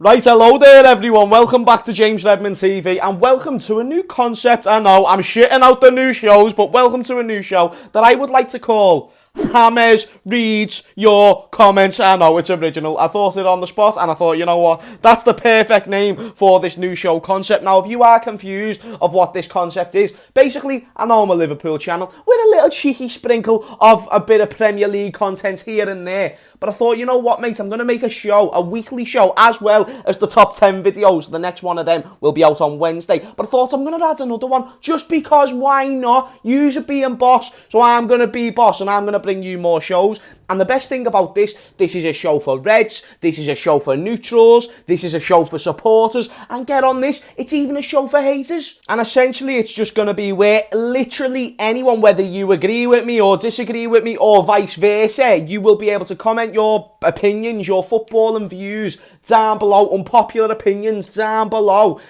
Right, hello there everyone, welcome back to James Redmond TV and welcome to a new concept. I know, I'm shitting out the new shows, but welcome to a new show that I would like to call Hammers Reads Your Comments. I know, it's original. I thought it on the spot and I thought, you know what, that's the perfect name for this new show concept. Now, if you are confused of what this concept is, basically, I know I'm a Liverpool channel with a little cheeky sprinkle of a bit of Premier League content here and there. But I thought, you know what, mate, I'm going to make a show, a weekly show, as well as the top 10 videos. The next one of them will be out on Wednesday. But I thought I'm going to add another one, just because, why not? You're being boss, so I'm going to be boss, and I'm going to bring you more shows. And the best thing about this is a show for Reds, this is a show for neutrals, this is a show for supporters, and get on this, it's even a show for haters. And essentially, it's just going to be where literally anyone, whether you agree with me or disagree with me or vice versa, you will be able to comment your opinions, your footballing views down below, unpopular opinions down below.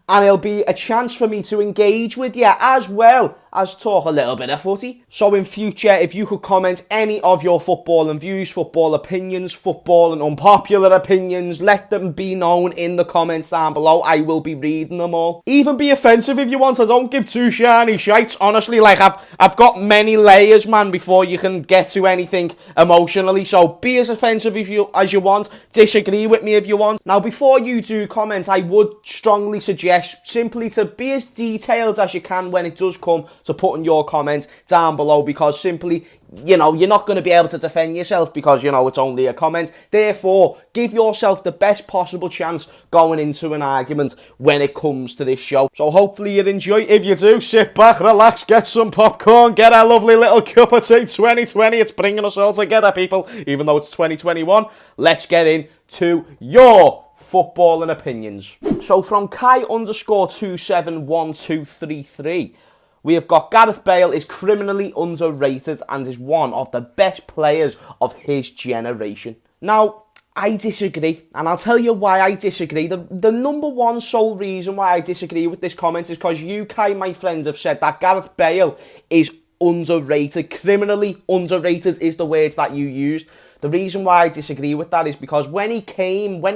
And it'll be a chance for me to engage with you as well as talk a little bit of footy. So in future, if you could comment any of your footballing views, football opinions, football and unpopular opinions, let them be known in the comments down below. I will be reading them all. Even be offensive if you want. I don't give two shiny shites. Honestly, like I've got many layers, man, before you can get to anything emotionally. So be as offensive as you want. Disagree with me if you want. Now, before you do comment, I would strongly suggest simply to be as detailed as you can when it does come to putting your comments down below, because simply, you know, you're not going to be able to defend yourself because, you know, it's only a comment. Therefore, give yourself the best possible chance going into an argument when it comes to this show. So hopefully you enjoy. If you do, sit back, relax, get some popcorn, get a lovely little cup of tea. 2020, it's bringing us all together, people. Even though it's 2021, let's get into your footballing opinions. So from Kai_271233, we have got Gareth Bale is criminally underrated and is one of the best players of his generation. Now, I disagree, and I'll tell you why I disagree. The number one sole reason why I disagree with this comment is because you, Kai, my friend, have said that Gareth Bale is underrated. Criminally underrated is the words that you used. The reason why I disagree with that is because when he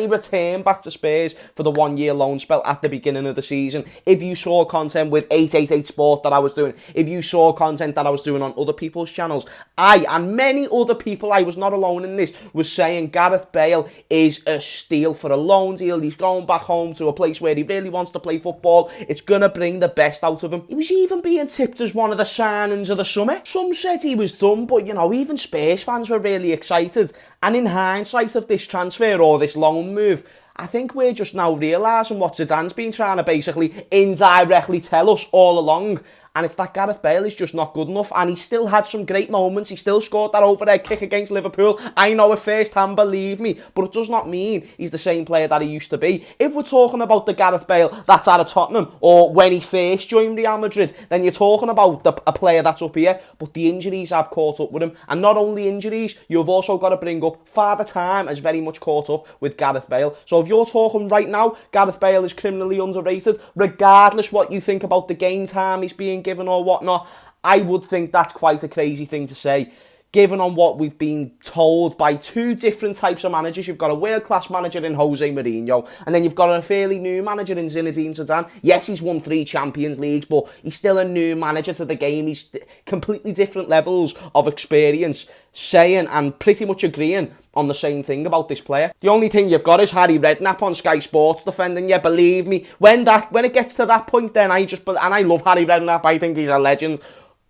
returned back to Spurs for the 1 year loan spell at the beginning of the season, if you saw content with 888 Sport that I was doing, if you saw content that I was doing on other people's channels, I and many other people, I was not alone in this, was saying Gareth Bale is a steal for a loan deal. He's going back home to a place where he really wants to play football. It's going to bring the best out of him. He was even being tipped as one of the signings of the summer. Some said he was done, but, you know, even Spurs fans were really excited. And in hindsight of this transfer or this loan move, I think we're just now realising what Zidane's been trying to basically indirectly tell us all along. And it's that Gareth Bale is just not good enough. And he still had some great moments. He still scored that overhead kick against Liverpool. I know it firsthand, believe me. But it does not mean he's the same player that he used to be. If we're talking about the Gareth Bale that's out of Tottenham, or when he first joined Real Madrid, then you're talking about a player that's up here. But the injuries have caught up with him. And not only injuries, you've also got to bring up Father Time has very much caught up with Gareth Bale. So if you're talking right now, Gareth Bale is criminally underrated, regardless what you think about the game time he's being given or whatnot, I would think that's quite a crazy thing to say, given on what we've been told by two different types of managers. You've got a world-class manager in Jose Mourinho, and then you've got a fairly new manager in Zinedine Zidane. Yes, he's won 3 Champions Leagues, but he's still a new manager to the game. He's completely different levels of experience, saying and pretty much agreeing on the same thing about this player. The only thing you've got is Harry Redknapp on Sky Sports defending you. Believe me, when it gets to that point, then I love Harry Redknapp. I think he's a legend,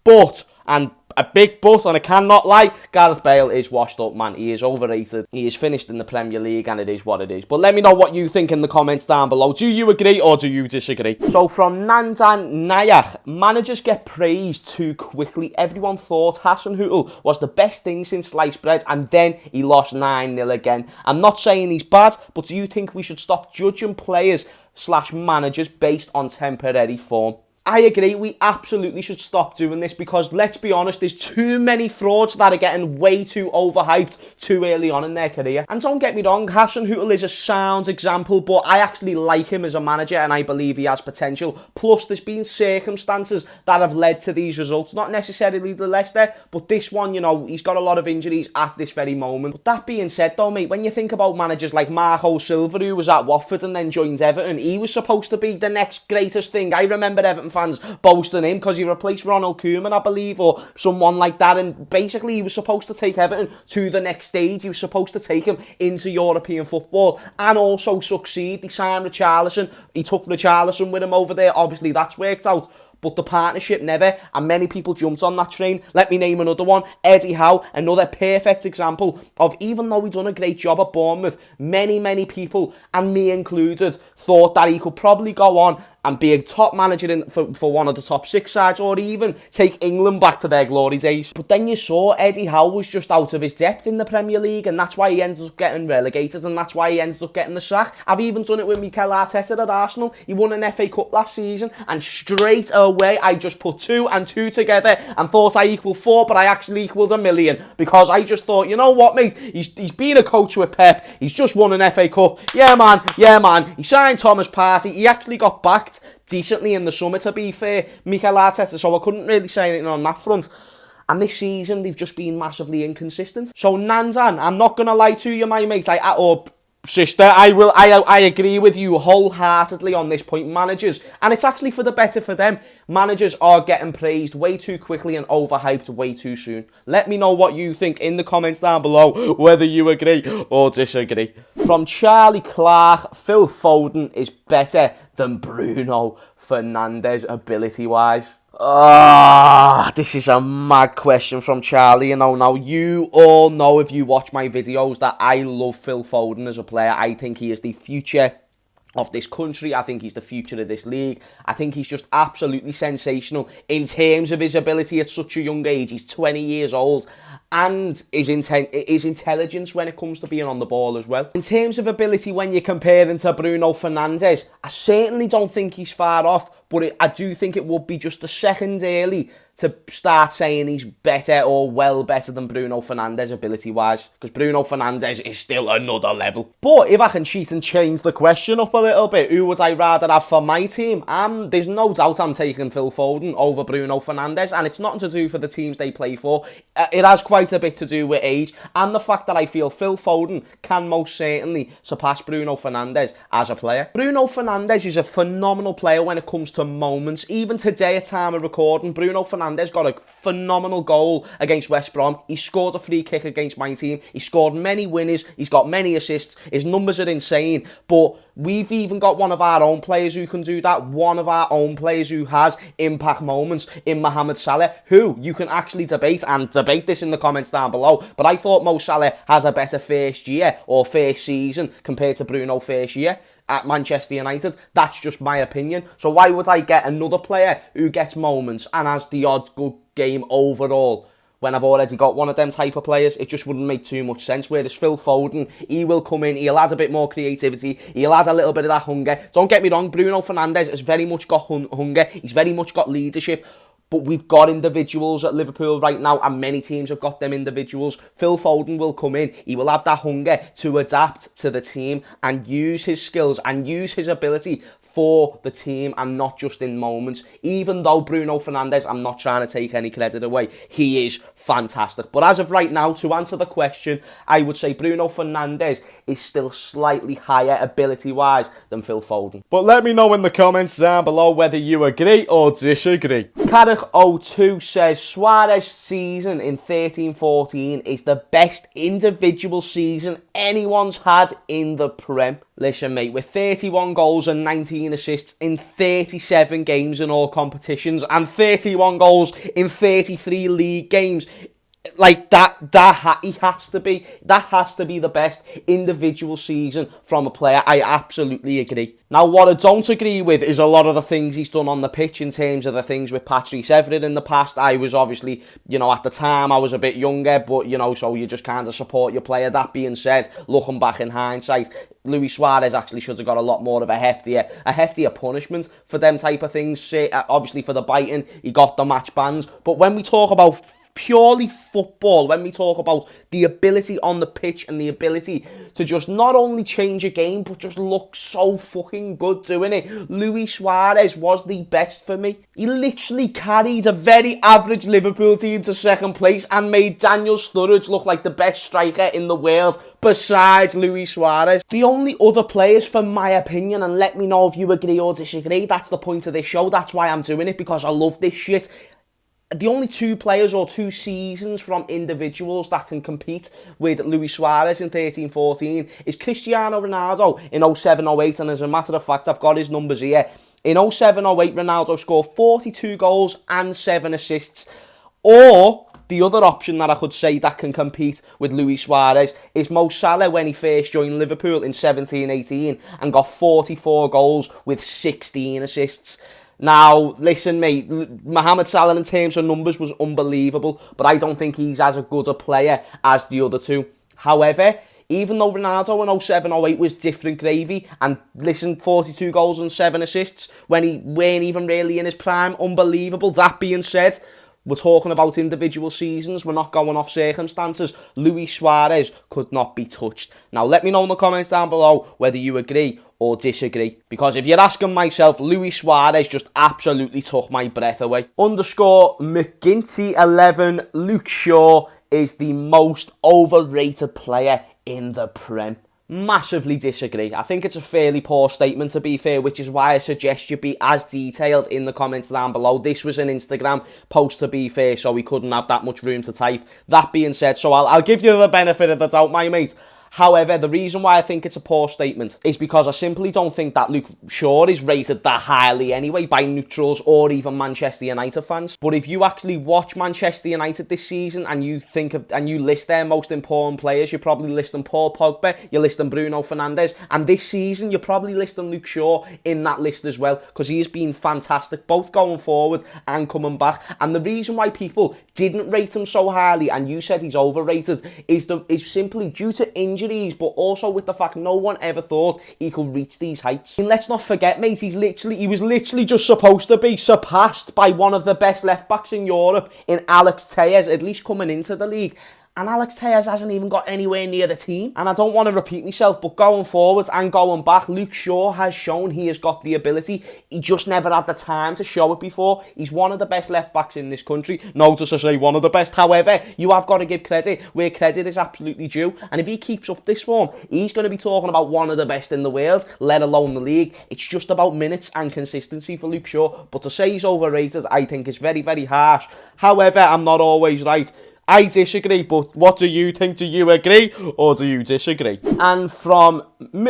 but, and a big but, and I cannot lie, Gareth Bale is washed up, man. He is overrated. He is finished in the Premier League, and it is what it is. But let me know what you think in the comments down below. Do you agree or do you disagree? So from Nandan Nayak, managers get praised too quickly. Everyone thought Hasenhüttl was the best thing since sliced bread, and then he lost 9-0 again. I'm not saying he's bad, but do you think we should stop judging players/managers based on temporary form? I agree, we absolutely should stop doing this because, let's be honest, there's too many frauds that are getting way too overhyped too early on in their career. And don't get me wrong, Hasenhüttl is a sound example, but I actually like him as a manager and I believe he has potential. Plus, there's been circumstances that have led to these results. Not necessarily the Leicester, but this one, you know, he's got a lot of injuries at this very moment. But that being said though, mate, when you think about managers like Marco Silva, who was at Watford and then joined Everton, he was supposed to be the next greatest thing. I remember Everton fans boasting him because he replaced Ronald Koeman, I believe, or someone like that, and basically he was supposed to take Everton to the next stage. He was supposed to take him into European football and also succeed. He signed Richarlison, he took Richarlison with him over there. Obviously that's worked out, but the partnership never, and many people jumped on that train. Let me name another one, Eddie Howe, another perfect example of, even though he done a great job at Bournemouth, many people, and me included, thought that he could probably go on and be a top manager for one of the top 6 sides, or even take England back to their glory days. But then you saw Eddie Howe was just out of his depth in the Premier League, and that's why he ended up getting relegated, and that's why he ended up getting the sack. I've even done it with Mikel Arteta at Arsenal. He won an FA Cup last season, and straight away I just put 2 and 2 together and thought I equaled 4, but I actually equaled 1 million, because I just thought, you know what, mate, he's been a coach with Pep, he's just won an FA Cup, yeah man, he signed Thomas Partey, he actually got backed decently in the summer, to be fair, Mikel Arteta, so I couldn't really say anything on that front. And this season, they've just been massively inconsistent. So Nandan, I'm not going to lie to you, my mate, or sister, I agree with you wholeheartedly on this point. Managers, and it's actually for the better for them, managers are getting praised way too quickly and overhyped way too soon. Let me know what you think in the comments down below, whether you agree or disagree. From Charlie Clark, Phil Foden is better than Bruno Fernandes ability-wise. This is a mad question from Charlie. You know, now you all know, if you watch my videos, that I love Phil Foden as a player. I think he is the future of this country. I think he's the future of this league. I think he's just absolutely sensational in terms of his ability at such a young age. He's 20 years old. And his intelligence when it comes to being on the ball as well. In terms of ability, when you compare him to Bruno Fernandes, I certainly don't think he's far off, but I do think it would be just a second early to start saying he's better or well better than Bruno Fernandes ability-wise, because Bruno Fernandes is still another level. But if I can cheat and change the question up a little bit, who would I rather have for my team? There's no doubt I'm taking Phil Foden over Bruno Fernandes, and it's nothing to do for the teams they play for. It has quite a bit to do with age, and the fact that I feel Phil Foden can most certainly surpass Bruno Fernandes as a player. Bruno Fernandes is a phenomenal player when it comes to moments. Even today at time of recording, Bruno Fernandes got a phenomenal goal against West Brom. He scored a free kick against my team. He scored many winners. He's got many assists. His numbers are insane. But we've even got one of our own players who can do that. One of our own players who has impact moments in Mohamed Salah, who you can actually debate this in the comments down below. But I thought Mo Salah has a better first year or first season compared to Bruno first year at Manchester United. That's just my opinion. So why would I get another player who gets moments and has the odd good game overall when I've already got one of them type of players? It just wouldn't make too much sense. Whereas Phil Foden, he will come in, he'll add a bit more creativity, he'll add a little bit of that hunger. Don't get me wrong, Bruno Fernandes has very much got hunger, he's very much got leadership. But we've got individuals at Liverpool right now, and many teams have got them individuals. Phil Foden will come in. He will have that hunger to adapt to the team and use his skills and use his ability for the team and not just in moments. Even though Bruno Fernandes, I'm not trying to take any credit away, he is fantastic. But as of right now, to answer the question, I would say Bruno Fernandes is still slightly higher ability-wise than Phil Foden. But let me know in the comments down below whether you agree or disagree. Carrick02 says Suarez' season in 13-14 is the best individual season anyone's had in the Prem. Listen, mate, with 31 goals and 19 assists in 37 games in all competitions and 31 goals in 33 league games, Like he has to be. That has to be the best individual season from a player. I absolutely agree. Now, what I don't agree with is a lot of the things he's done on the pitch in terms of the things with Patrice Evra in the past. I was obviously, at the time I was a bit younger, but so you just kind of support your player. That being said, looking back in hindsight, Luis Suarez actually should have got a lot more of a heftier punishment for them type of things. Obviously for the biting, he got the match bans. But when we talk about purely football, when we talk about the ability on the pitch and the ability to just not only change a game but just look so fucking good doing it, Luis Suarez was the best for me. He literally carried a very average Liverpool team to second place and made Daniel Sturridge look like the best striker in the world besides Luis Suarez. The only other players, for my opinion, and let me know if you agree or disagree, that's the point of this show, that's why I'm doing it, because I love this shit. The only two players or two seasons from individuals that can compete with Luis Suarez in 13-14 is Cristiano Ronaldo in 07-08, and as a matter of fact, I've got his numbers here. In 07-08, Ronaldo scored 42 goals and 7 assists. Or the other option that I could say that can compete with Luis Suarez is Mo Salah when he first joined Liverpool in 17-18 and got 44 goals with 16 assists. Now, listen, mate, Mohamed Salah in terms of numbers was unbelievable, but I don't think he's as good a player as the other two. However, even though Ronaldo in 07-08 was different gravy, and listen, 42 goals and 7 assists when he weren't even really in his prime, unbelievable. That being said, we're talking about individual seasons. We're not going off circumstances. Luis Suarez could not be touched. Now, let me know in the comments down below whether you agree or disagree. Because if you're asking myself, Luis Suarez just absolutely took my breath away. Underscore McGinty11, Luke Shaw is the most overrated player in the Prem. Massively disagree. I think it's a fairly poor statement, to be fair, which is why I suggest you be as detailed in the comments down below. This was an Instagram post, to be fair, so we couldn't have that much room to type. That being said, so I'll give you the benefit of the doubt, my mate. However, the reason why I think it's a poor statement is because I simply don't think that Luke Shaw is rated that highly anyway by neutrals or even Manchester United fans. But if you actually watch Manchester United this season and you you list their most important players, you're probably listing Paul Pogba, you're listing Bruno Fernandes, and this season you're probably listing Luke Shaw in that list as well, because he has been fantastic both going forward and coming back. And the reason why people didn't rate him so highly, and you said he's overrated, is simply due to injuries, but also with the fact no one ever thought he could reach these heights. And let's not forget, mate, he was literally just supposed to be surpassed by one of the best left backs in Europe in Alex Telles, at least coming into the league. And Alex Telles hasn't even got anywhere near the team. And I don't want to repeat myself, but going forward and going back, Luke Shaw has shown he has got the ability. He just never had the time to show it before. He's one of the best left-backs in this country. Notice I say one of the best. However, you have got to give credit where credit is absolutely due. And if he keeps up this form, he's going to be talking about one of the best in the world, let alone the league. It's just about minutes and consistency for Luke Shaw. But to say he's overrated, I think is very, very harsh. However, I'm not always right. I disagree, but what do you think? Do you agree or do you disagree? And from,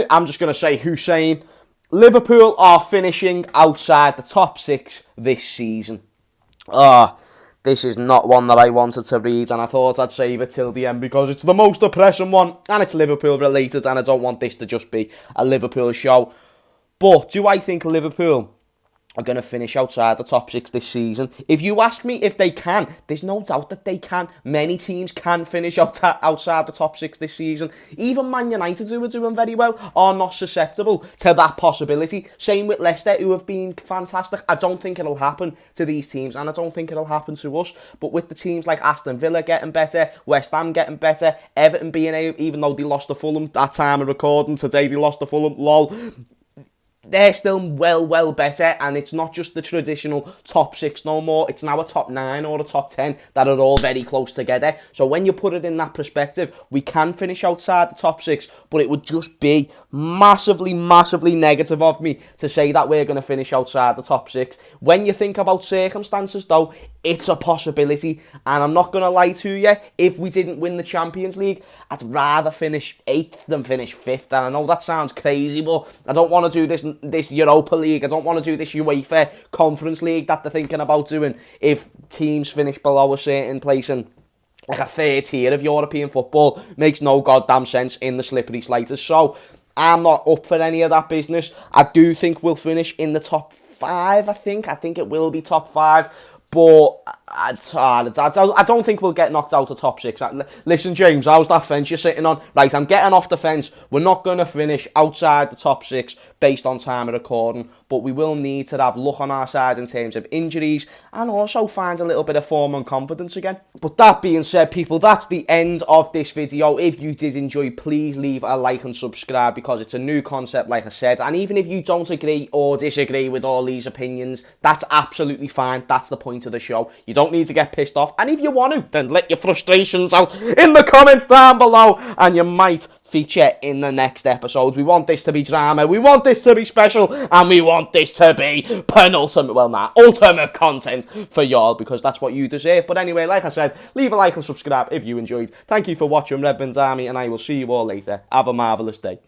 I'm just going to say Hussein, Liverpool are finishing outside the top 6 this season. This is not one that I wanted to read, and I thought I'd save it till the end because it's the most depressing one and it's Liverpool related, and I don't want this to just be a Liverpool show. But do I think Liverpool are going to finish outside the top 6 this season? If you ask me if they can, there's no doubt that they can. Many teams can finish outside the top 6 this season. Even Man United, who are doing very well, are not susceptible to that possibility. Same with Leicester, who have been fantastic. I don't think it'll happen to these teams, and I don't think it'll happen to us. But with the teams like Aston Villa getting better, West Ham getting better, Everton being able, even though they lost to Fulham, that time of recording today they lost to Fulham, lol, they're still well better, and it's not just the traditional top 6 no more. It's now a top 9 or a top 10 that are all very close together. So when you put it in that perspective, we can finish outside the top 6, but it would just be massively negative of me to say that we're going to finish outside the top 6. When you think about circumstances, though, it's a possibility, and I'm not going to lie to you, if we didn't win the Champions League, I'd rather finish 8th than finish 5th, and I know that sounds crazy, but I don't want to do this Europa League, I don't want to do this UEFA Conference League that they're thinking about doing if teams finish below a certain place, and like a third tier of European football. Makes no goddamn sense in the slippery slightest. So I'm not up for any of that business. I do think we'll finish in the top 5, I think it will be top 5. But I don't think we'll get knocked out of top 6. Listen, James, how's that fence you're sitting on? Right, I'm getting off the fence. We're not going to finish outside the top 6 based on time of recording. But we will need to have luck on our side in terms of injuries and also find a little bit of form and confidence again. But that being said, people, that's the end of this video. If you did enjoy, please leave a like and subscribe because it's a new concept, like I said. And even if you don't agree or disagree with all these opinions, that's absolutely fine. That's the point of the show. You don't need to get pissed off. And if you want to, then let your frustrations out in the comments down below and you might feature in the next episode. We want this to be drama, we want this to be special, and we want this to be ultimate content for y'all, because that's what you deserve. But anyway, like I said, leave a like and subscribe if you enjoyed. Thank you for watching Redmond's Army, and I will see you all later. Have a marvellous day.